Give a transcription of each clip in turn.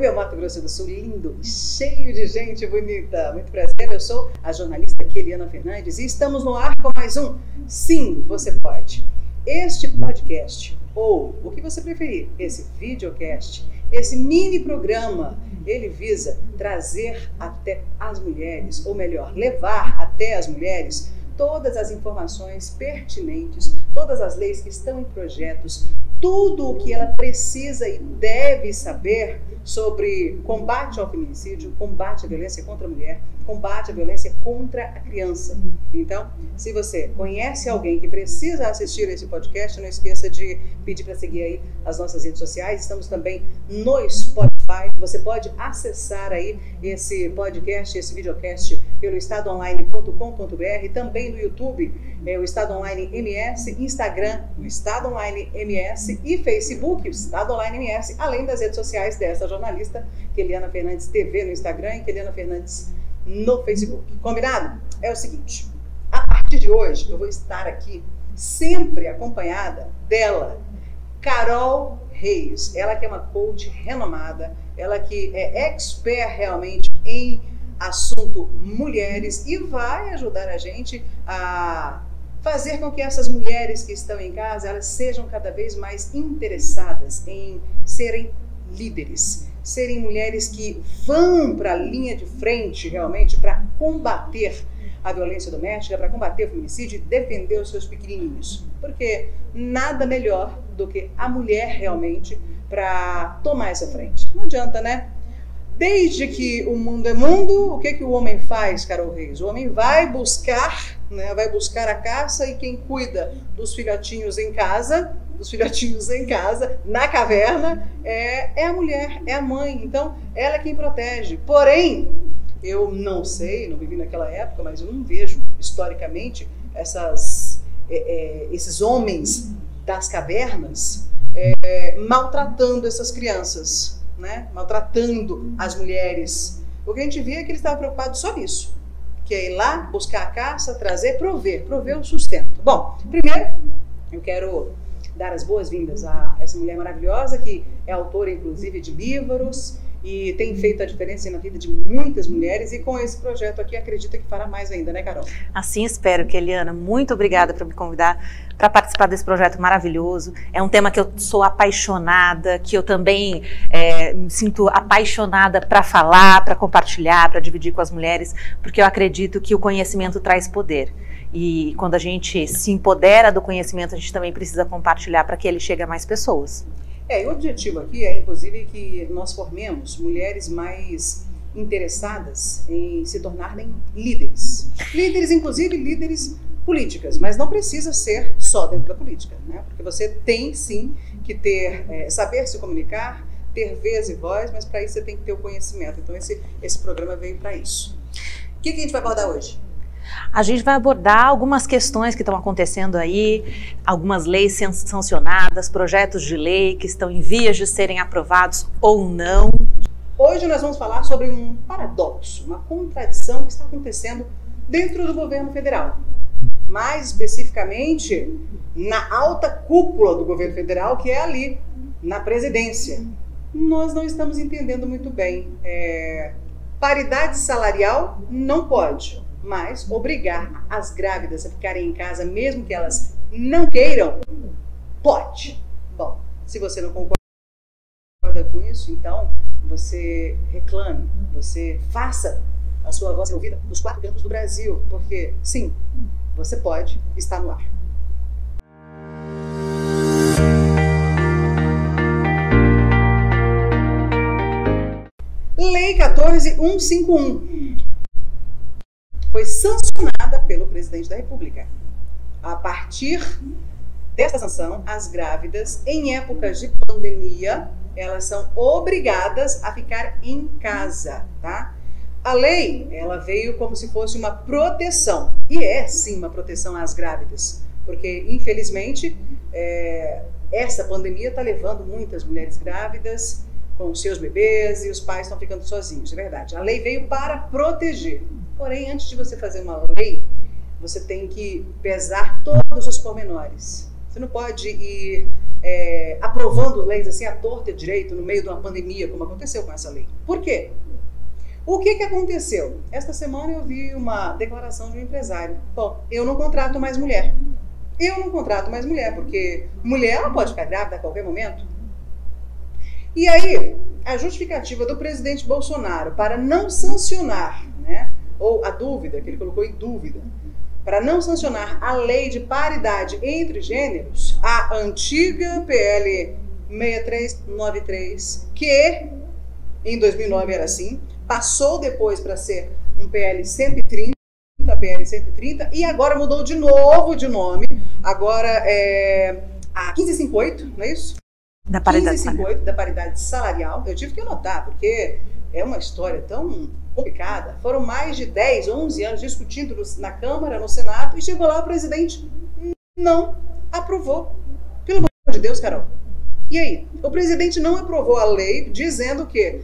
meu Mato Grosso do Sul, lindo, cheio de gente bonita. Muito prazer, eu sou a jornalista Eliana Fernandes e estamos no ar com mais um Sim, Você Pode. Este podcast, ou o que você preferir, esse videocast, esse mini programa, ele visa trazer até as mulheres, ou melhor, levar até as mulheres todas as informações pertinentes, todas as leis que estão em projetos, tudo o que ela precisa e deve saber sobre combate ao feminicídio, combate à violência contra a mulher, combate à violência contra a criança. Então, se você conhece alguém que precisa assistir esse podcast, não esqueça de pedir para seguir aí as nossas redes sociais. Estamos também no Spotify. Você pode acessar aí esse podcast, esse videocast pelo estadoonline.com.br, também no YouTube, o Estado Online MS, Instagram, o Estado Online MS e Facebook, o Estado Online MS, além das redes sociais dessa jornalista, Eliana Fernandes TV no Instagram e Eliana Fernandes no Facebook. Combinado? É o seguinte, a partir de hoje eu vou estar aqui sempre acompanhada dela, Carol Reis, ela que é uma coach renomada, ela que é expert realmente em assunto mulheres e vai ajudar a gente a fazer com que essas mulheres que estão em casa, elas sejam cada vez mais interessadas em serem líderes, serem mulheres que vão para a linha de frente realmente para combater a violência doméstica, para combater o feminicídio e defender os seus pequenininhos. Porque nada melhor do que a mulher realmente para tomar essa frente. Não adianta, né? Desde que o mundo é mundo, o que o homem faz, Carol Reis? O homem vai buscar, né? Vai buscar a caça e quem cuida dos filhotinhos em casa, na caverna, é a mulher, é a mãe. Então, ela é quem protege. Porém, eu não sei, não vivi naquela época, mas eu não vejo, historicamente, esses homens das cavernas maltratando essas crianças, né? Maltratando as mulheres. O que a gente via é que eles estavam preocupados só nisso, que é ir lá, buscar a caça, trazer, prover o sustento. Bom, primeiro, eu quero dar as boas-vindas a essa mulher maravilhosa, que é autora, inclusive, de livros, e tem feito a diferença na vida de muitas mulheres, e com esse projeto aqui acredita que fará mais ainda, né, Carol? Assim espero, Eliana. Muito obrigada por me convidar para participar desse projeto maravilhoso. É um tema que eu sou apaixonada, que eu também me sinto apaixonada para falar, para compartilhar, para dividir com as mulheres, porque eu acredito que o conhecimento traz poder. E quando a gente se empodera do conhecimento, a gente também precisa compartilhar para que ele chegue a mais pessoas. E o objetivo aqui é, inclusive, que nós formemos mulheres mais interessadas em se tornarem líderes. Líderes, inclusive, líderes políticas, mas não precisa ser só dentro da política, né? Porque você tem, sim, que ter, saber se comunicar, ter vez e voz, mas para isso você tem que ter o conhecimento. Então, esse programa veio para isso. O que a gente vai abordar hoje? A gente vai abordar algumas questões que estão acontecendo aí, algumas leis sancionadas, projetos de lei que estão em vias de serem aprovados ou não. Hoje nós vamos falar sobre um paradoxo, uma contradição que está acontecendo dentro do governo federal. Mais especificamente, na alta cúpula do governo federal, que é ali, na presidência. Nós não estamos entendendo muito bem. Paridade salarial não pode. Mas obrigar as grávidas a ficarem em casa, mesmo que elas não queiram, pode. Bom, se você não concorda com isso, então você reclame, você faça a sua voz ser ouvida nos 4 cantos do Brasil, porque sim, você pode estar no ar. Lei 14.151. Foi sancionada pelo presidente da República. A partir dessa sanção, as grávidas, em épocas de pandemia, elas são obrigadas a ficar em casa, tá? A lei, ela veio como se fosse uma proteção, e é sim uma proteção às grávidas, porque infelizmente essa pandemia está levando muitas mulheres grávidas com seus bebês e os pais estão ficando sozinhos, é verdade. A lei veio para proteger. Porém, antes de você fazer uma lei, você tem que pesar todos os pormenores. Você não pode ir aprovando leis assim à torta e à direito no meio de uma pandemia, como aconteceu com essa lei. Por quê? O que aconteceu? Esta semana eu vi uma declaração de um empresário. Bom, eu não contrato mais mulher. Eu não contrato mais mulher, porque mulher ela pode ficar grávida a qualquer momento. E aí, a justificativa do presidente Bolsonaro para não sancionar, né, ou a dúvida, que ele colocou em dúvida, para não sancionar a lei de paridade entre gêneros, a antiga PL 6393, que em 2009 era assim, passou depois para ser um PL 130, e agora mudou de novo de nome, agora é a 1558, não é isso? Da paridade 1558, da paridade salarial. Eu tive que anotar, porque é uma história tão complicada. Foram mais de 10, 11 anos discutindo na Câmara, no Senado, e chegou lá o presidente não aprovou. Pelo amor de Deus, Carol. E aí? O presidente não aprovou a lei, dizendo que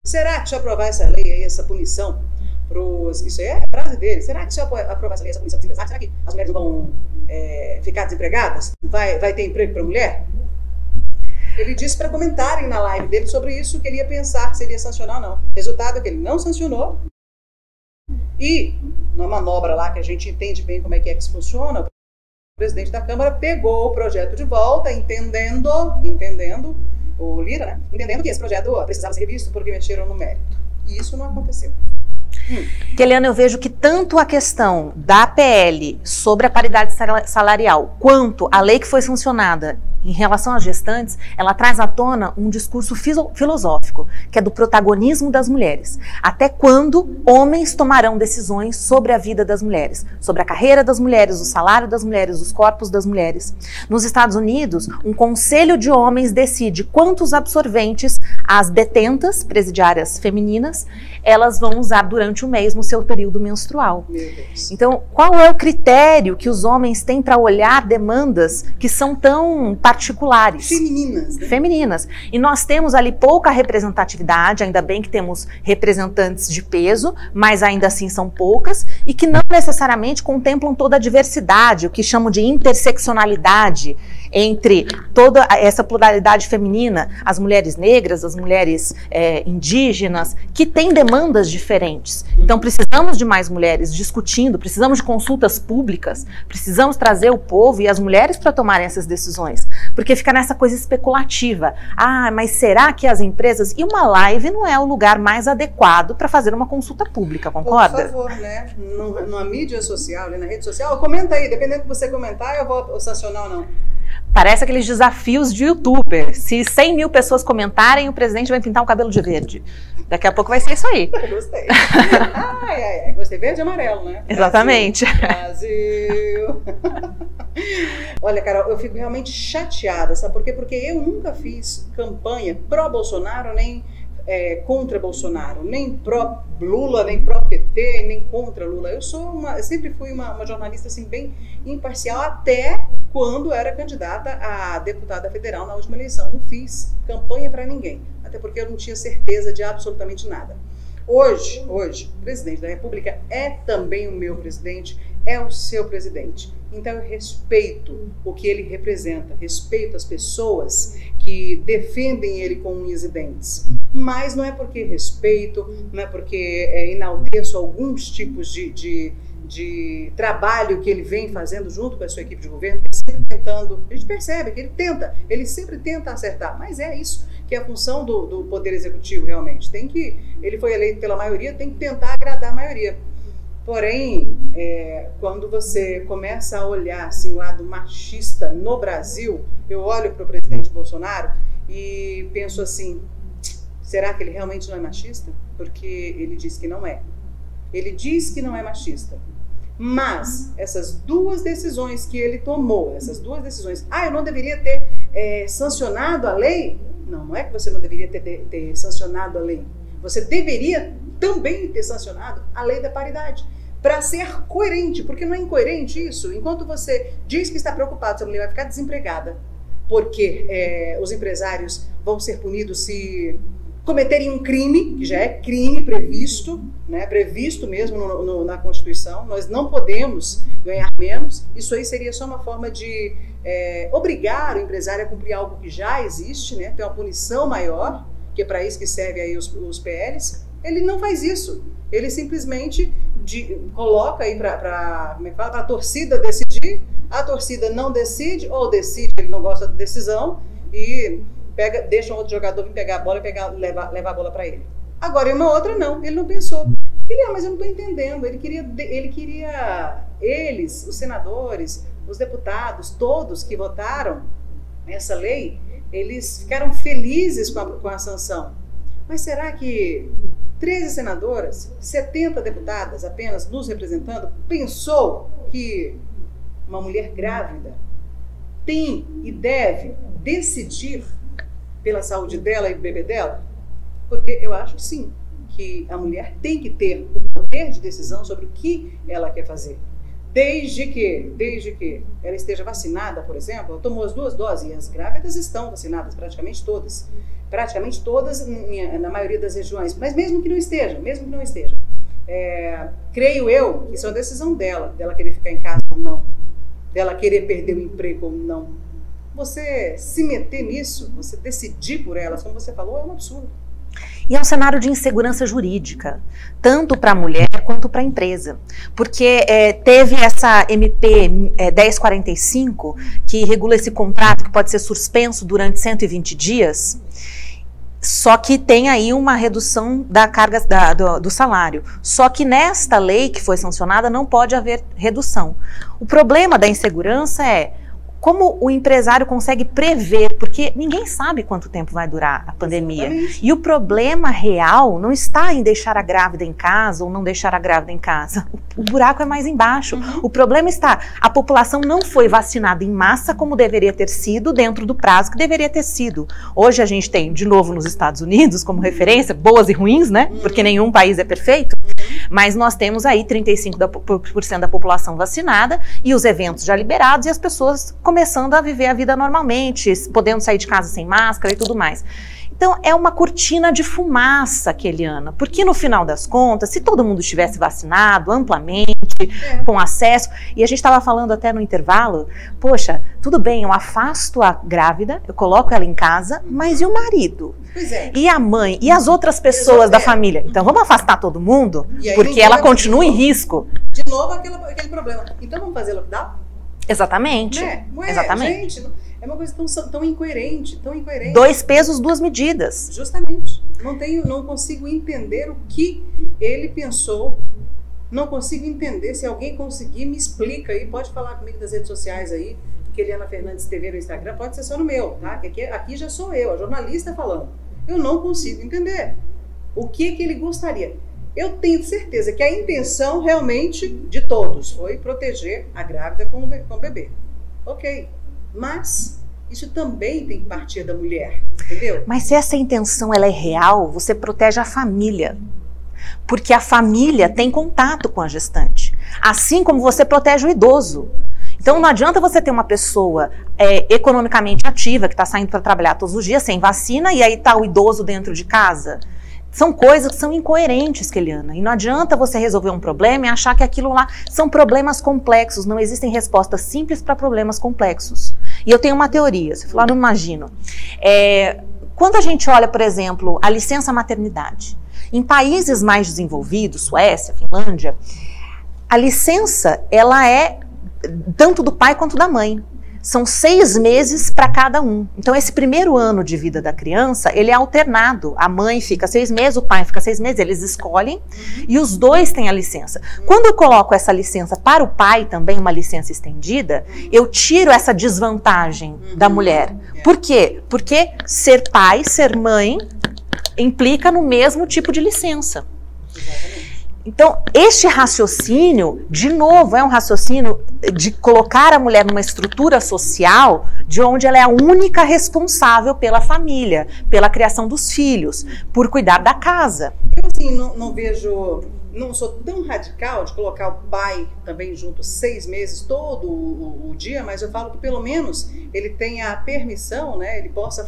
será que se eu aprovar essa lei aí, essa punição pros... Isso aí é a frase dele. Será que se eu aprovar essa lei, essa punição pros empresários, será que as mulheres não vão ficar desempregadas? Vai ter emprego para mulher? Ele disse para comentarem na live dele sobre isso, que ele ia pensar se ele ia sancionar ou não. Resultado é que ele não sancionou. E, numa manobra lá que a gente entende bem como é que isso funciona, o presidente da Câmara pegou o projeto de volta, entendendo o Lira, né? Entendendo que esse projeto precisava ser revisto porque mexeram no mérito. E isso não aconteceu. Keliana, eu vejo que tanto a questão da PL sobre a paridade salarial, quanto a lei que foi sancionada em relação às gestantes, ela traz à tona um discurso filosófico, que é do protagonismo das mulheres. Até quando homens tomarão decisões sobre a vida das mulheres, sobre a carreira das mulheres, o salário das mulheres, os corpos das mulheres? Nos Estados Unidos, um conselho de homens decide quantos absorventes as detentas presidiárias femininas elas vão usar durante o mês no seu período menstrual. Meu Deus. Então, qual é o critério que os homens têm para olhar demandas que são tão particulares? Femininas, né? Femininas. E nós temos ali pouca representatividade, ainda bem que temos representantes de peso, mas ainda assim são poucas, e que não necessariamente contemplam toda a diversidade, o que chamam de interseccionalidade entre toda essa pluralidade feminina, as mulheres negras, as mulheres indígenas, que têm demandas diferentes. Então precisamos de mais mulheres discutindo, precisamos de consultas públicas, precisamos trazer o povo e as mulheres para tomarem essas decisões, porque fica nessa coisa especulativa. Ah, mas será que as empresas... E uma live não é o lugar mais adequado para fazer uma consulta pública, concorda? Por favor, né? Numa mídia social, na rede social, comenta aí, dependendo do que você comentar, eu vou sancionar ou não. Parece aqueles desafios de youtuber. Se 100 mil pessoas comentarem, o presidente vai pintar o cabelo de verde. Daqui a pouco vai ser isso aí. Gostei. Gostei. Verde e amarelo, né? Exatamente. Brasil. Olha, Carol, eu fico realmente chateada, sabe por quê? Porque eu nunca fiz campanha pró-Bolsonaro, nem contra Bolsonaro, nem pró-Lula, nem pró-PT, nem contra Lula. Eu sempre fui uma jornalista assim, bem imparcial, até quando era candidata a deputada federal na última eleição. Não fiz campanha para ninguém, até porque eu não tinha certeza de absolutamente nada. Hoje, o presidente da República é também o meu presidente, é o seu presidente. Então eu respeito o que ele representa, respeito as pessoas que defendem ele com unhas e dentes. Mas não é porque respeito, não é porque enalteço alguns tipos de trabalho que ele vem fazendo junto com a sua equipe de governo, sempre tentando, a gente percebe que ele sempre tenta acertar, mas é isso que é a função do Poder Executivo realmente. Ele foi eleito pela maioria, tem que tentar agradar a maioria. Porém, quando você começa a olhar assim, o lado machista no Brasil, eu olho para o presidente Bolsonaro e penso assim, será que ele realmente não é machista? Porque ele diz que não é. Ele diz que não é machista. Mas essas duas decisões que ele tomou, eu não deveria ter sancionado a lei? Não é que você não deveria ter sancionado a lei. Você deveria também ter sancionado a lei da paridade, para ser coerente, porque não é incoerente isso. Enquanto você diz que está preocupado se a mulher vai ficar desempregada, porque os empresários vão ser punidos se cometerem um crime, que já é crime previsto, né, previsto mesmo na Constituição. Nós não podemos ganhar menos. Isso aí seria só uma forma de obrigar o empresário a cumprir algo que já existe, né, ter uma punição maior, que é para isso que serve aí os PLs. Ele não faz isso. Ele simplesmente coloca aí para a torcida decidir. A torcida não decide, ou decide, ele não gosta da decisão, e deixa um outro jogador vir pegar a bola e levar a bola para ele. Agora, em uma outra, não. Ele não pensou. Mas eu não estou entendendo. Eles, os senadores, os deputados, todos que votaram essa lei, eles ficaram felizes com a sanção. Mas será que 13 senadoras, 70 deputadas apenas nos representando, pensou que uma mulher grávida tem e deve decidir pela saúde dela e do bebê dela? Porque eu acho, sim, que a mulher tem que ter o poder de decisão sobre o que ela quer fazer. Desde que ela esteja vacinada, por exemplo, ela tomou as 2 doses, e as grávidas estão vacinadas, praticamente todas na maioria das regiões, mas mesmo que não estejam, creio eu que isso é uma decisão dela querer ficar em casa ou não, dela querer perder o emprego ou não. Você se meter nisso, você decidir por elas, como você falou, é um absurdo. E é um cenário de insegurança jurídica, tanto para a mulher quanto para a empresa. Porque teve essa MP 1045, que regula esse contrato que pode ser suspenso durante 120 dias, só que tem aí uma redução da carga do salário. Só que nesta lei que foi sancionada não pode haver redução. O problema da insegurança é como o empresário consegue prever, porque ninguém sabe quanto tempo vai durar a pandemia. Exatamente. E o problema real não está em deixar a grávida em casa ou não deixar a grávida em casa. O buraco é mais embaixo. Uhum. O problema está, a população não foi vacinada em massa como deveria ter sido, dentro do prazo que deveria ter sido. Hoje a gente tem, de novo, nos Estados Unidos, como referência, boas e ruins, né? Porque nenhum país é perfeito. Mas nós temos aí 35% da população vacinada e os eventos já liberados e as pessoas começando a viver a vida normalmente, podendo sair de casa sem máscara e tudo mais. Então, é uma cortina de fumaça, Keliana, porque no final das contas, se todo mundo estivesse vacinado amplamente, com acesso, e a gente estava falando até no intervalo, poxa, tudo bem, eu afasto a grávida, eu coloco ela em casa, mas e o marido? Pois é. E a mãe? E as outras pessoas da família? Então, vamos afastar todo mundo, porque ela continua em risco. De novo, aquele problema. Então, vamos fazer lockdown? Exatamente. Exatamente. Gente, é uma coisa tão incoerente, 2 pesos, 2 medidas. Justamente. Não consigo entender o que ele pensou. Não consigo entender. Se alguém conseguir, me explica aí. Pode falar comigo nas redes sociais aí. Keliana Fernandes TV no Instagram. Pode ser só no meu, tá? Aqui já sou eu, a jornalista falando. Eu não consigo entender. O que ele gostaria? Eu tenho certeza que a intenção realmente de todos foi proteger a grávida com o bebê. Ok. Mas isso também tem que partir da mulher, entendeu? Mas se essa intenção ela é real, você protege a família. Porque a família tem contato com a gestante. Assim como você protege o idoso. Então não adianta você ter uma pessoa economicamente ativa, que está saindo para trabalhar todos os dias, sem vacina, e aí está o idoso dentro de casa. São coisas que são incoerentes, Keliana. E não adianta você resolver um problema e achar que aquilo lá são problemas complexos. Não existem respostas simples para problemas complexos. E eu tenho uma teoria, você falou, não imagino. Quando a gente olha, por exemplo, a licença maternidade, em países mais desenvolvidos, Suécia, Finlândia, a licença, ela é tanto do pai quanto da mãe. São 6 meses para cada um. Então, esse primeiro ano de vida da criança, ele é alternado. A mãe fica 6 meses, o pai fica 6 meses, eles escolhem e os dois têm a licença. Quando eu coloco essa licença para o pai, também uma licença estendida, eu tiro essa desvantagem da mulher. Por quê? Porque ser pai, ser mãe, implica no mesmo tipo de licença. Então, este raciocínio, de novo, é um raciocínio de colocar a mulher numa estrutura social de onde ela é a única responsável pela família, pela criação dos filhos, por cuidar da casa. Eu, assim, não sou tão radical de colocar o pai também junto 6 meses, todo o dia, mas eu falo que pelo menos ele tenha a permissão, né, ele possa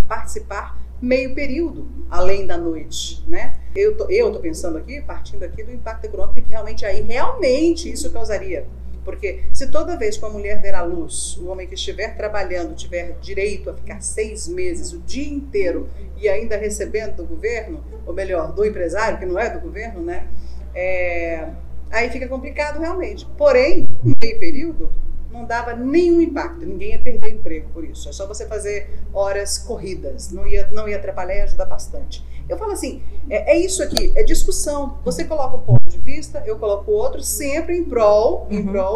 participar meio período, além da noite, né? Eu tô pensando aqui, partindo aqui do impacto econômico que realmente isso causaria. Porque se toda vez que uma mulher der à luz, o homem que estiver trabalhando tiver direito a ficar 6 meses, o dia inteiro, e ainda recebendo do governo, ou melhor, do empresário, que não é do governo, né? Aí fica complicado realmente. Porém, no meio período, não dava nenhum impacto, ninguém ia perder emprego por isso. É só você fazer horas corridas, não ia atrapalhar e ajudar bastante. Eu falo assim, é isso aqui, é discussão. Você coloca um ponto de vista, eu coloco outro, sempre em prol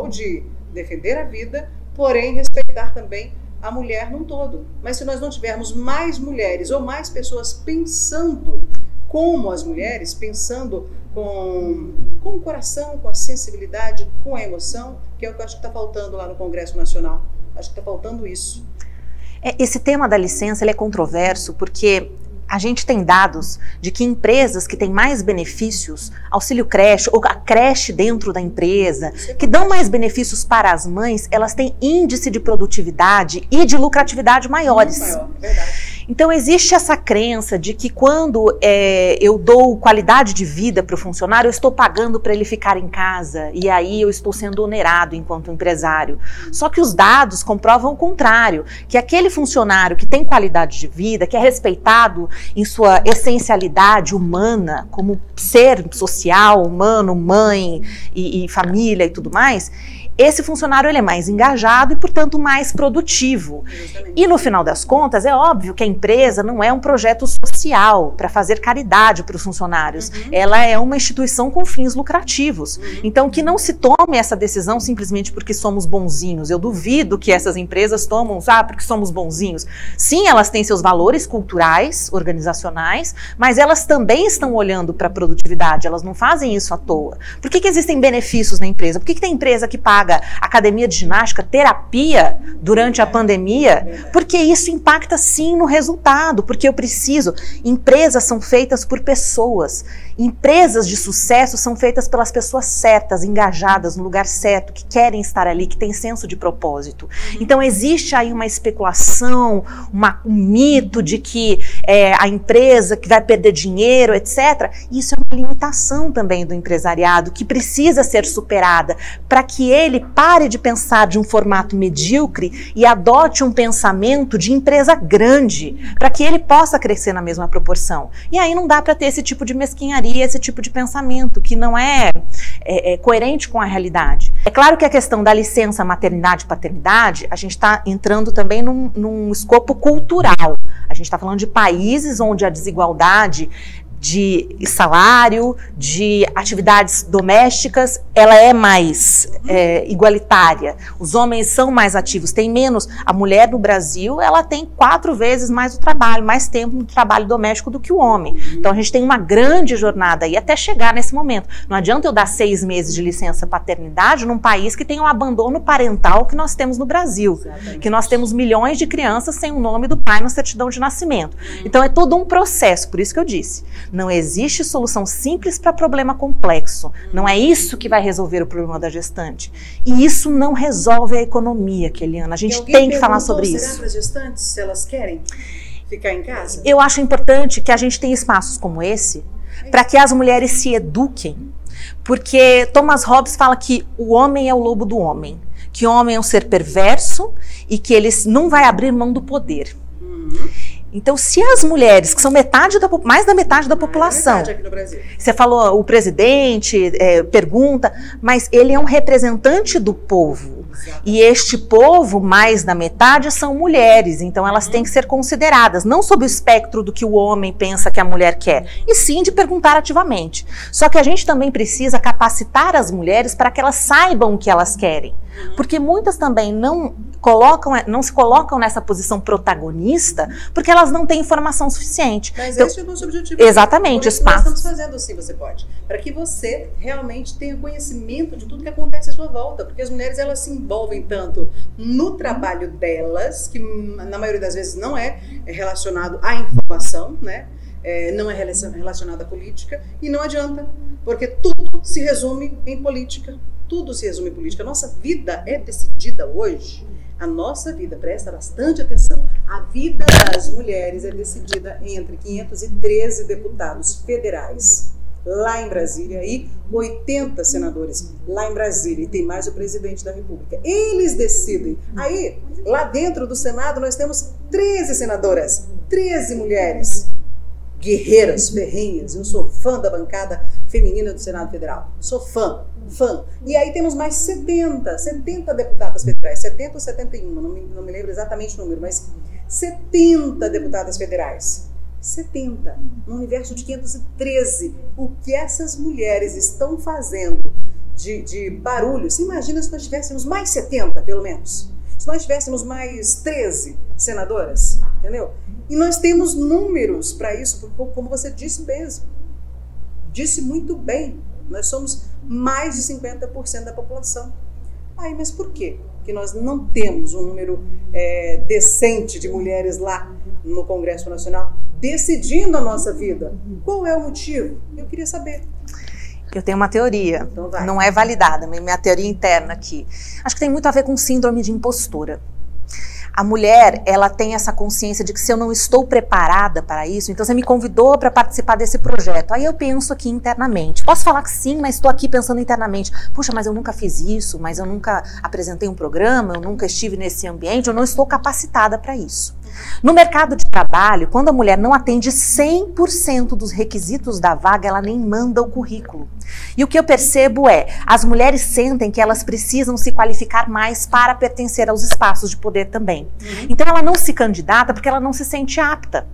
de defender a vida, porém respeitar também a mulher num todo. Mas se nós não tivermos mais mulheres ou mais pessoas pensando como as mulheres, pensando com o coração, com a sensibilidade, com a emoção, que é o que eu acho que está faltando lá no Congresso Nacional. Acho que está faltando isso. Esse tema da licença ele é controverso porque a gente tem dados de que empresas que têm mais benefícios, auxílio creche ou a creche dentro da empresa, que dão mais benefícios para as mães, elas têm índice de produtividade e de lucratividade maiores. Muito maior, é verdade. Então existe essa crença de que quando eu dou qualidade de vida para o funcionário, eu estou pagando para ele ficar em casa e aí eu estou sendo onerado enquanto empresário. Só que os dados comprovam o contrário, que aquele funcionário que tem qualidade de vida, que é respeitado em sua essencialidade humana, como ser social, humano, mãe e família e tudo mais, esse funcionário ele é mais engajado e, portanto, mais produtivo. Justamente. E, no final das contas, é óbvio que a empresa não é um projeto social para fazer caridade para os funcionários. Ela é uma instituição com fins lucrativos. Então, que não se tome essa decisão simplesmente porque somos bonzinhos. Eu duvido que essas empresas tomam, porque somos bonzinhos. Sim, elas têm seus valores culturais, organizacionais, mas elas também estão olhando para a produtividade. Elas não fazem isso à toa. Por que existem benefícios na empresa? Por que tem empresa que paga academia de ginástica, terapia durante a pandemia? Porque isso impacta sim no resultado, porque eu preciso. Empresas são feitas por pessoas. Empresas de sucesso são feitas pelas pessoas certas, engajadas no lugar certo, que querem estar ali, que têm senso de propósito. Então existe aí uma especulação, um mito de que a empresa que vai perder dinheiro, etc. Isso é uma limitação também do empresariado, que precisa ser superada para que ele pare de pensar de um formato medíocre e adote um pensamento de empresa grande, para que ele possa crescer na mesma proporção. E aí não dá para ter esse tipo de mesquinharia, esse tipo de pensamento que não é coerente com a realidade. É claro que a questão da licença maternidade e paternidade, a gente está entrando também num escopo cultural. A gente está falando de países onde a desigualdade de salário, de atividades domésticas, ela é mais igualitária. Os homens são mais ativos, tem menos. A mulher no Brasil, ela tem 4 vezes mais o trabalho, mais tempo no trabalho doméstico do que o homem. Então a gente tem uma grande jornada aí até chegar nesse momento. Não adianta eu dar 6 meses de licença paternidade num país que tem um abandono parental que nós temos no Brasil. Exatamente. Que nós temos milhões de crianças sem o nome do pai na certidão de nascimento. Então é todo um processo, por isso que eu disse. Não existe solução simples para problema complexo. Não é isso que vai resolver o problema da gestante. E isso não resolve a economia, Keliana. A gente tem que falar sobre isso. Será para as gestantes, se elas querem ficar em casa? Eu acho importante que a gente tenha espaços como esse para que as mulheres se eduquem. Porque Thomas Hobbes fala que o homem é o lobo do homem. Que o homem é um ser perverso e que ele não vai abrir mão do poder. Então, se as mulheres, que são mais da metade da população, aqui no Brasil. Você falou, o presidente pergunta, mas ele é um representante do povo. Exatamente. E este povo, mais da metade, são mulheres. Então, elas têm que ser consideradas, não sob o espectro do que o homem pensa que a mulher quer, e sim de perguntar ativamente. Só que a gente também precisa capacitar as mulheres para que elas saibam o que elas querem. Porque muitas também não se colocam nessa posição protagonista porque elas não têm informação suficiente. Mas então, esse é o nosso objetivo. Exatamente, espaço. Nós estamos fazendo assim, você pode. Para que você realmente tenha conhecimento de tudo que acontece à sua volta. Porque as mulheres, elas se envolvem tanto no trabalho delas, que na maioria das vezes não é relacionado à informação, né? Não é relacionado à política. E não adianta, porque tudo se resume em política. Tudo se resume em política. A nossa vida é decidida hoje. A nossa vida, presta bastante atenção, A vida das mulheres é decidida entre 513 deputados federais lá em Brasília e 80 senadores lá em Brasília, e tem mais o presidente da República. Eles decidem. Aí, lá dentro do Senado, nós temos 13 senadoras, 13 mulheres, guerreiras, ferrenhas. Eu sou fã da bancada feminina do Senado Federal. Sou fã. E aí temos mais 70 deputadas federais, 70 ou 71, não me lembro exatamente o número, mas 70 deputadas federais. 70, no universo de 513. O que essas mulheres estão fazendo de barulho? Você imagina se nós tivéssemos mais 70, pelo menos? Se nós tivéssemos mais 13 senadoras, entendeu? E nós temos números para isso, como você disse mesmo. Disse muito bem. Nós somos mais de 50% da população. Aí, mas por quê? Que nós não temos um número decente de mulheres lá no Congresso Nacional decidindo a nossa vida. Qual é o motivo? Eu queria saber. Eu tenho uma teoria, então não é validada, mas minha teoria interna aqui. Acho que tem muito a ver com síndrome de impostora. A mulher, ela tem essa consciência de que se eu não estou preparada para isso, então você me convidou para participar desse projeto. Aí eu penso aqui internamente. Posso falar que sim, mas estou aqui pensando internamente. Puxa, mas eu nunca fiz isso, mas eu nunca apresentei um programa, eu nunca estive nesse ambiente, eu não estou capacitada para isso. No mercado de trabalho, quando a mulher não atende 100% dos requisitos da vaga, ela nem manda o currículo. E o que eu percebo é, as mulheres sentem que elas precisam se qualificar mais para pertencer aos espaços de poder também. Então ela não se candidata porque ela não se sente apta.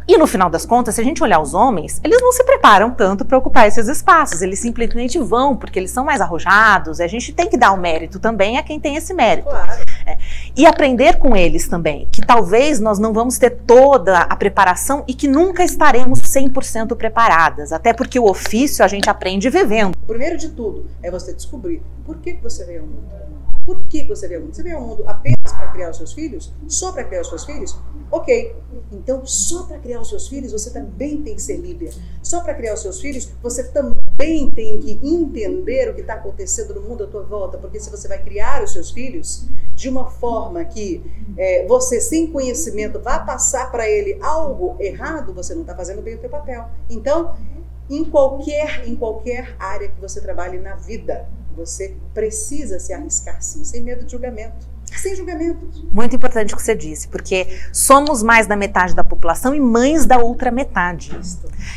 E no final das contas, se a gente olhar os homens, eles não se preparam tanto para ocupar esses espaços, eles simplesmente vão, porque eles são mais arrojados, e a gente tem que dar o mérito também a quem tem esse mérito. Claro. E aprender com eles também, que talvez nós não vamos ter toda a preparação e que nunca estaremos 100% preparadas, até porque o ofício a gente aprende vivendo. O primeiro de tudo é você descobrir por que você veio ao mundo. Por que você veio ao mundo? Você veio ao mundo apenas para criar os seus filhos? Só para criar os seus filhos? Ok. Então, só para criar os seus filhos, você também tem que ser líder. Só para criar os seus filhos, você também tem que entender o que está acontecendo no mundo à tua volta. Porque se você vai criar os seus filhos de uma forma que você, sem conhecimento, vai passar para ele algo errado, você não está fazendo bem o teu papel. Então, em qualquer área que você trabalhe na vida, você precisa se arriscar sim, sem medo de julgamento. Sem julgamentos. Muito importante o que você disse, porque somos mais da metade da população e mães da outra metade.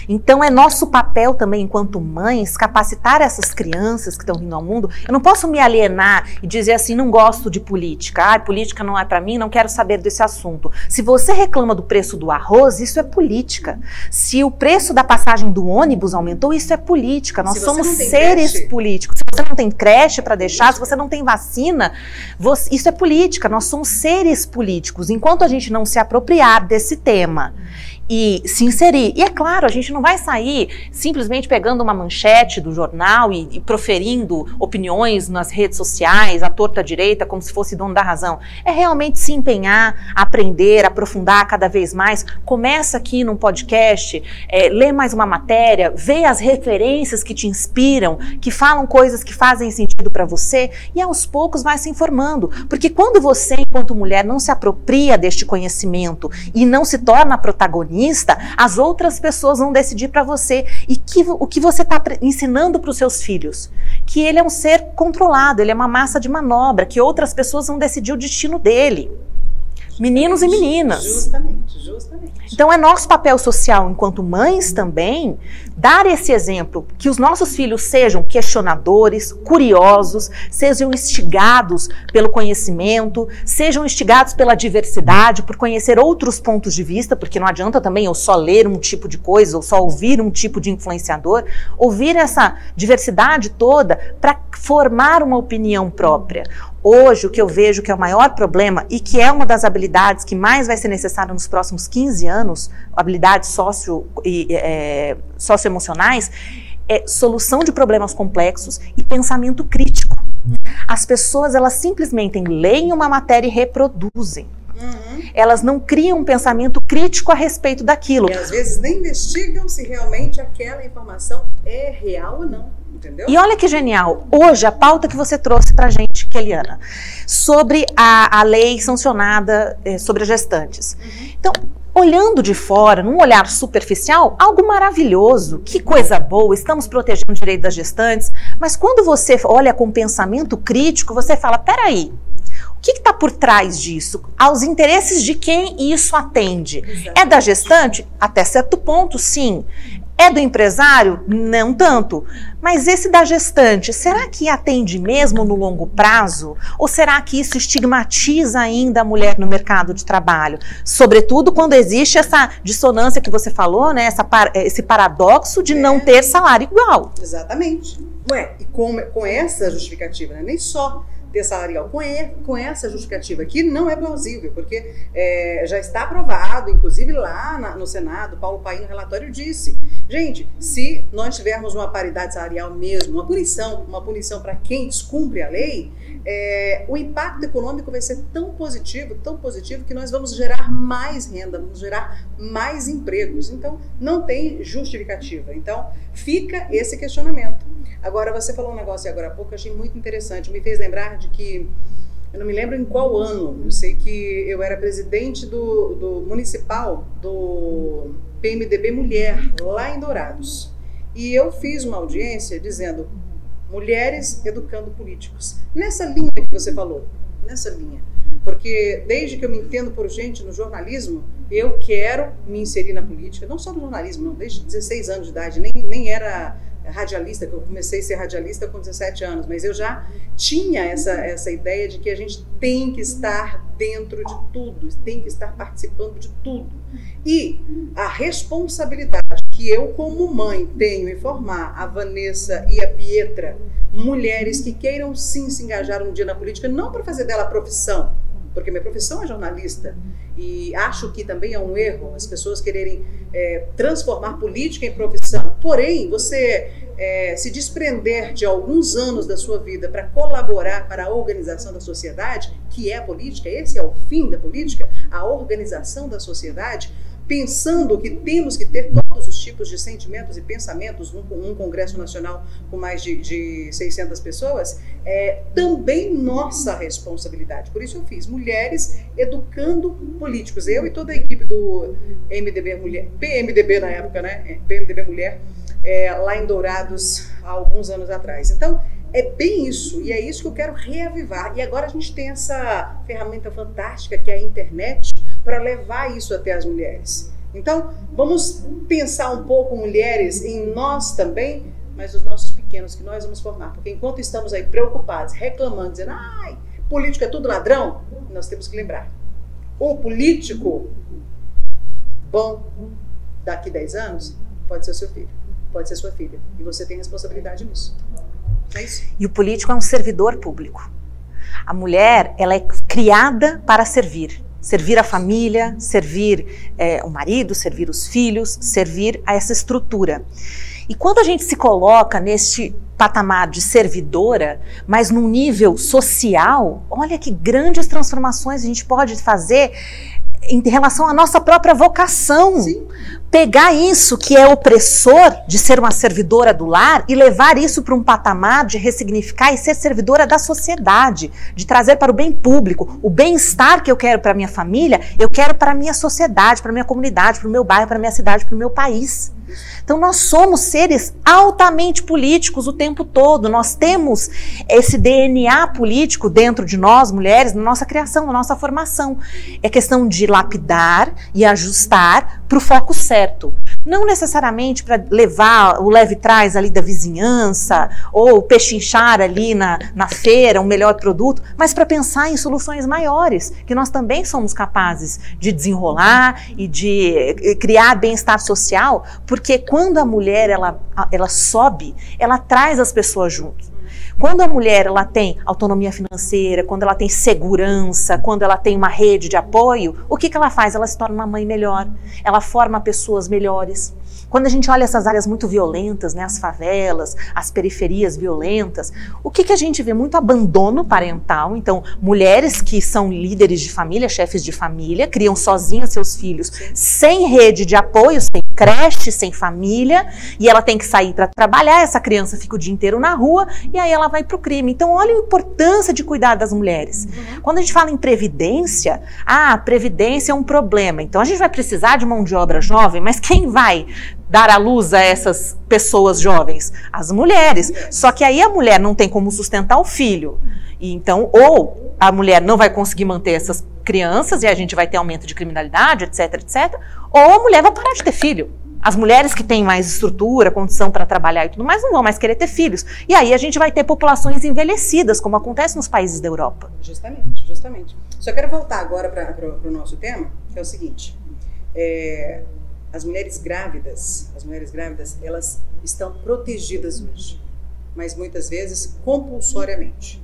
Então é nosso papel também, enquanto mães, capacitar essas crianças que estão vindo ao mundo. Eu não posso me alienar e dizer assim, não gosto de política. Política não é para mim, não quero saber desse assunto. Se você reclama do preço do arroz, isso é política. Se o preço da passagem do ônibus aumentou, isso é política. Nós somos seres políticos. Se você não tem creche para deixar, se você não tem vacina, isso é política. Nós somos seres políticos. Enquanto a gente não se apropriar desse tema e se inserir, e é claro, a gente não vai sair simplesmente pegando uma manchete do jornal e proferindo opiniões nas redes sociais, à torta direita, como se fosse dono da razão. É realmente se empenhar, aprender, aprofundar cada vez mais. Começa aqui num podcast, lê mais uma matéria, vê as referências que te inspiram, que falam coisas que fazem sentido para você, e aos poucos vai se informando. Porque quando você, enquanto mulher, não se apropria deste conhecimento e não se torna protagonista, as outras pessoas vão decidir para você. E o que você está ensinando para os seus filhos? Que ele é um ser controlado, ele é uma massa de manobra, que outras pessoas vão decidir o destino dele. Meninos e meninas. Justamente. Então é nosso papel social, enquanto mães também, dar esse exemplo, que os nossos filhos sejam questionadores, curiosos, sejam instigados pelo conhecimento, sejam instigados pela diversidade, por conhecer outros pontos de vista, porque não adianta também eu só ler um tipo de coisa, ou só ouvir um tipo de influenciador, ouvir essa diversidade toda para formar uma opinião própria. Hoje, o que eu vejo que é o maior problema e que é uma das habilidades que mais vai ser necessária nos próximos 15 anos, habilidades socioemocionais, é solução de problemas complexos e pensamento crítico. As pessoas, elas simplesmente leem uma matéria e reproduzem. elas não criam um pensamento crítico a respeito daquilo. E às vezes nem investigam se realmente aquela informação é real ou não, entendeu? E olha que genial, hoje a pauta que você trouxe pra gente, Keliana, sobre a lei sancionada sobre as gestantes. Então, olhando de fora, num olhar superficial, algo maravilhoso, que coisa boa, estamos protegendo o direito das gestantes, mas quando você olha com pensamento crítico, você fala, peraí, o que está por trás disso? Aos interesses de quem isso atende? Exato. É da gestante? Até certo ponto, sim. É do empresário? Não tanto. Mas esse da gestante, será que atende mesmo no longo prazo? Ou será que isso estigmatiza ainda a mulher no mercado de trabalho? Sobretudo quando existe essa dissonância que você falou, né? Esse paradoxo de não ter salário igual. Exatamente. Ué, e com essa justificativa, né? Nem só ter salarial, com essa justificativa que não é plausível, porque já está aprovado, inclusive lá no Senado, Paulo Paim no relatório disse, gente, se nós tivermos uma paridade salarial mesmo, uma punição para quem descumpre a lei, o impacto econômico vai ser tão positivo que nós vamos gerar mais renda, vamos gerar mais empregos. Então, não tem justificativa. Então, fica esse questionamento. Agora, você falou um negócio agora há pouco, eu achei muito interessante, me fez lembrar de que, eu não me lembro em qual ano, eu sei que eu era presidente do municipal do PMDB Mulher, lá em Dourados. E eu fiz uma audiência dizendo, mulheres educando políticos. Nessa linha que você falou, nessa linha. Porque desde que eu me entendo por gente no jornalismo, eu quero me inserir na política, não só no jornalismo, não, desde 16 anos de idade, nem era radialista, que eu comecei a ser radialista com 17 anos, mas eu já tinha essa ideia de que a gente tem que estar dentro de tudo, tem que estar participando de tudo. E a responsabilidade que eu, como mãe, tenho em formar a Vanessa e a Pietra, mulheres que queiram sim se engajar um dia na política, não para fazer dela profissão, porque minha profissão é jornalista, e acho que também é um erro as pessoas quererem transformar política em profissão. Porém, você se desprender de alguns anos da sua vida para colaborar para a organização da sociedade, que é a política, esse é o fim da política, a organização da sociedade, pensando que temos que ter todos os tipos de sentimentos e pensamentos num Congresso Nacional com mais de 600 pessoas, é também nossa responsabilidade. Por isso eu fiz Mulheres Educando Políticos. Eu e toda a equipe do MDB Mulher, PMDB na época, né? PMDB Mulher, lá em Dourados, há alguns anos atrás. Então, é bem isso, e é isso que eu quero reavivar. E agora a gente tem essa ferramenta fantástica que é a internet para levar isso até as mulheres. Então, vamos pensar um pouco, mulheres, em nós também, mas os nossos pequenos que nós vamos formar. Porque enquanto estamos aí preocupados, reclamando, dizendo, ai, político é tudo ladrão, nós temos que lembrar. O político bom daqui 10 anos pode ser o seu filho, pode ser sua filha. E você tem responsabilidade nisso. É isso. E o político é um servidor público. A mulher, ela é criada para servir. Servir a família, servir o marido, servir os filhos, servir a essa estrutura. E quando a gente se coloca neste patamar de servidora, mas num nível social, olha que grandes transformações a gente pode fazer em relação à nossa própria vocação. Sim. Pegar isso que é opressor de ser uma servidora do lar e levar isso para um patamar de ressignificar e ser servidora da sociedade, de trazer para o bem público. O bem-estar que eu quero para a minha família, eu quero para a minha sociedade, para a minha comunidade, para o meu bairro, para a minha cidade, para o meu país. Então nós somos seres altamente políticos o tempo todo, nós temos esse DNA político dentro de nós, mulheres, na nossa criação, na nossa formação. É questão de lapidar e ajustar para o foco certo. Não necessariamente para levar o leve-trás ali da vizinhança ou pechinchar ali na feira um melhor produto, mas para pensar em soluções maiores, que nós também somos capazes de desenrolar e de criar bem-estar social, porque quando a mulher ela sobe, ela traz as pessoas junto. Quando a mulher ela tem autonomia financeira, quando ela tem segurança, quando ela tem uma rede de apoio, o que ela faz? Ela se torna uma mãe melhor, ela forma pessoas melhores. Quando a gente olha essas áreas muito violentas, né, as favelas, as periferias violentas, o que a gente vê? Muito abandono parental. Então, mulheres que são líderes de família, chefes de família, criam sozinhas seus filhos, sem rede de apoio, sem creche, sem família, e ela tem que sair para trabalhar, essa criança fica o dia inteiro na rua, e aí ela vai para o crime. Então, olha a importância de cuidar das mulheres. Quando a gente fala em previdência, a previdência é um problema. Então, a gente vai precisar de mão de obra jovem, mas quem vai dar à luz a essas pessoas jovens? As mulheres. Só que aí a mulher não tem como sustentar o filho. E então, ou a mulher não vai conseguir manter essas crianças e a gente vai ter aumento de criminalidade, etc, etc, ou a mulher vai parar de ter filho. As mulheres que têm mais estrutura, condição para trabalhar e tudo mais, não vão mais querer ter filhos. E aí a gente vai ter populações envelhecidas, como acontece nos países da Europa. Justamente, justamente. Só quero voltar agora para o nosso tema, que é o seguinte. As mulheres grávidas, elas estão protegidas hoje, mas muitas vezes compulsoriamente.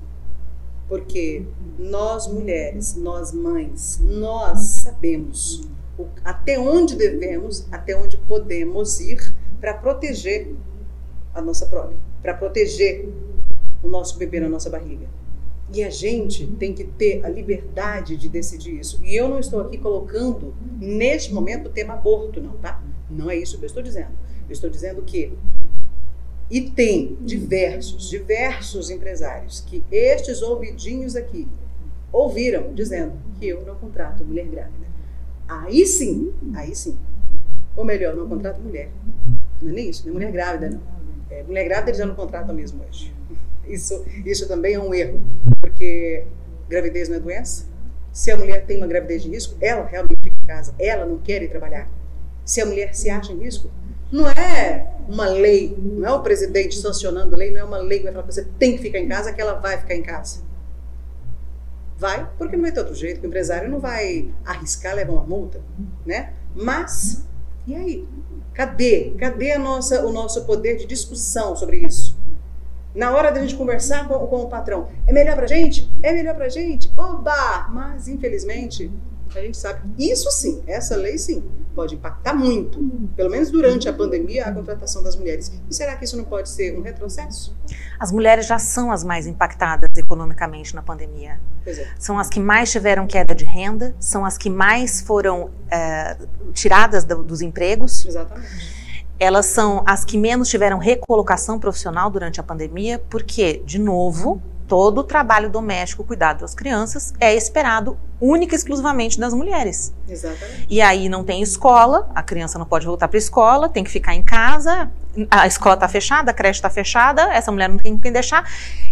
Porque nós mulheres, nós mães, nós sabemos até onde devemos, até onde podemos ir para proteger a nossa prole, para proteger o nosso bebê na nossa barriga. E a gente tem que ter a liberdade de decidir isso. E eu não estou aqui colocando, neste momento, o tema aborto, não, tá? Não é isso que eu estou dizendo. Eu estou dizendo que... E tem diversos empresários que estes ouvidinhos aqui ouviram dizendo que eu não contrato mulher grávida. Aí sim. Ou melhor, não contrato mulher. Não é nem isso, não é mulher grávida, não. Mulher grávida eles já não contratam mesmo hoje. Isso também é um erro, porque gravidez não é doença. Se a mulher tem uma gravidez de risco, ela realmente fica em casa, ela não quer ir trabalhar. Se a mulher se acha em risco, não é uma lei, não é o presidente sancionando lei, não é uma lei que vai falar que você tem que ficar em casa, que ela vai ficar em casa. Vai, porque não vai ter outro jeito, que o empresário não vai arriscar levar uma multa, né? Mas, e aí? Cadê o nosso poder de discussão sobre isso? Na hora da gente conversar com o patrão, é melhor pra gente? É melhor pra gente? Oba! Mas, infelizmente, a gente sabe que isso sim, essa lei sim, pode impactar muito, pelo menos durante a pandemia, a contratação das mulheres. E será que isso não pode ser um retrocesso? As mulheres já são as mais impactadas economicamente na pandemia. Pois é. São as que mais tiveram queda de renda, são as que mais foram tiradas dos empregos. Exatamente. Elas são as que menos tiveram recolocação profissional durante a pandemia, porque, de novo, todo o trabalho doméstico, cuidado das crianças, é esperado única e exclusivamente das mulheres. Exatamente. E aí não tem escola, a criança não pode voltar para a escola, tem que ficar em casa, a escola está fechada, a creche está fechada, essa mulher não tem quem deixar.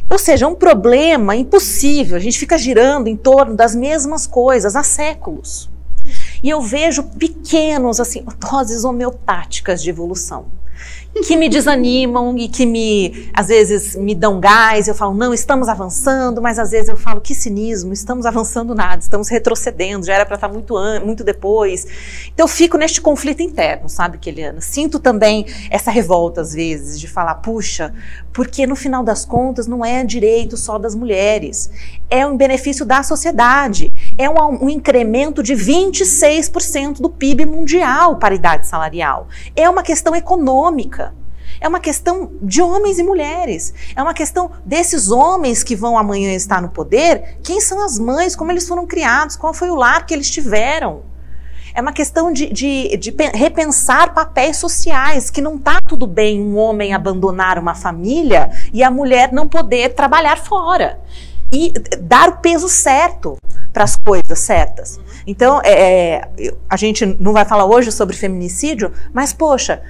Ou seja, é um problema impossível, a gente fica girando em torno das mesmas coisas há séculos. E eu vejo pequenos, assim, doses homeopáticas de evolução, que me desanimam e que às vezes me dão gás. Eu falo, não, estamos avançando, mas às vezes eu falo, que cinismo, estamos avançando nada, estamos retrocedendo, já era para estar muito depois. Então eu fico neste conflito interno, sabe, Keliana? Sinto também essa revolta às vezes de falar, puxa, porque no final das contas não é direito só das mulheres, é um benefício da sociedade, é um incremento de 26% do PIB mundial, paridade salarial, é uma questão econômica. É uma questão de homens e mulheres. É uma questão desses homens que vão amanhã estar no poder. Quem são as mães? Como eles foram criados? Qual foi o lar que eles tiveram? É uma questão de repensar papéis sociais, que não está tudo bem um homem abandonar uma família e a mulher não poder trabalhar fora. E dar o peso certo para as coisas certas. Então, a gente não vai falar hoje sobre feminicídio, mas, poxa,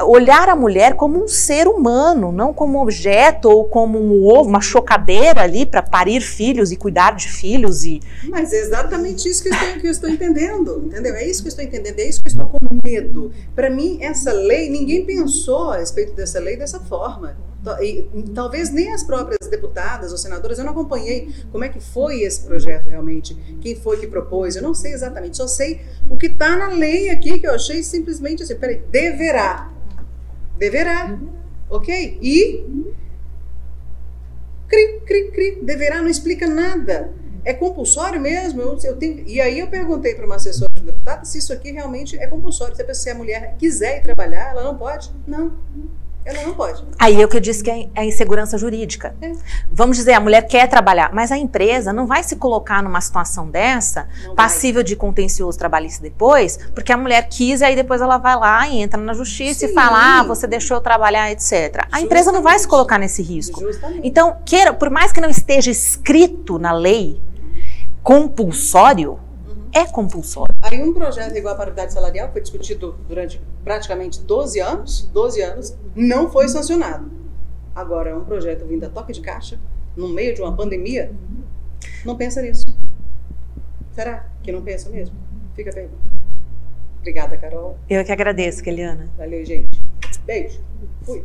olhar a mulher como um ser humano, não como um objeto ou como um ovo, uma chocadeira ali para parir filhos e cuidar de filhos. Mas é exatamente isso que eu estou entendendo, entendeu? É isso que eu estou entendendo, é isso que eu estou com medo. Para mim, essa lei, ninguém pensou a respeito dessa lei dessa forma. E talvez nem as próprias deputadas ou senadoras, eu não acompanhei como é que foi esse projeto realmente, quem foi que propôs, eu não sei exatamente, só sei o que está na lei aqui, que eu achei simplesmente assim, peraí, deverá, ok? E deverá não explica nada. É compulsório mesmo? E aí eu perguntei para uma assessora de deputada se isso aqui realmente é compulsório. Se a mulher quiser ir trabalhar, ela não pode? Não. Ela não pode. Aí é o que eu disse que é a insegurança jurídica. Vamos dizer, a mulher quer trabalhar, mas a empresa não vai se colocar numa situação dessa, passível de contencioso trabalhista depois, porque a mulher quis e aí depois ela vai lá e entra na justiça e fala, você deixou eu trabalhar, etc. A empresa não vai se colocar nesse risco. Justamente. Então, por mais que não esteja escrito na lei, compulsório, é compulsório. Aí um projeto igual a paridade salarial foi discutido durante praticamente 12 anos, não foi sancionado. Agora, um projeto vindo a toque de caixa, no meio de uma pandemia, não pensa nisso. Será que não pensa mesmo? Fica a pergunta. Obrigada, Carol. Eu que agradeço, Keliana. Valeu, gente. Beijo. Fui.